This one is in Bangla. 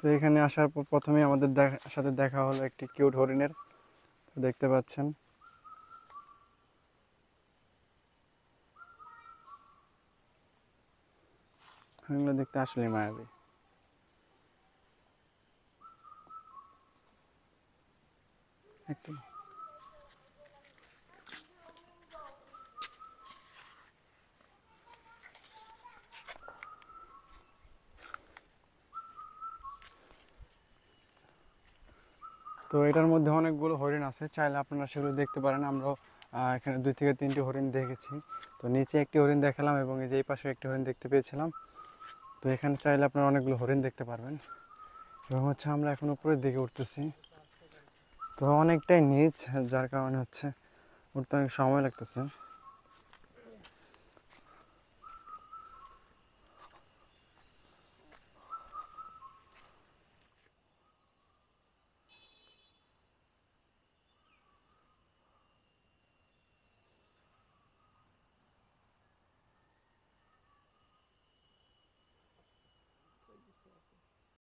তো এখানে আসার পর প্রথমেই আমাদের সাথে দেখা হলো একটি কিউট হরিণের। তো দেখতে পাচ্ছেন হরিণগুলো দেখতে আসলে মায়াবী। একটু তো এটার মধ্যে অনেকগুলো হরিণ আছে, চাইলে আপনারা সেগুলো দেখতে পারেন। আমরাও এখানে 2 থেকে 3টি হরিণ দেখেছি। তো নিচে একটি হরিণ দেখালাম এবং এই যে এই পাশে একটি হরিণ দেখতে পেয়েছিলাম। তো এখানে চাইলে আপনারা অনেকগুলো হরিণ দেখতে পারবেন। এবং হচ্ছে আমরা এখন উপরের দিকে উঠতেছি। তো অনেকটাই নিচ, যার কারণে হচ্ছে উঠতে অনেক সময় লাগতেছে।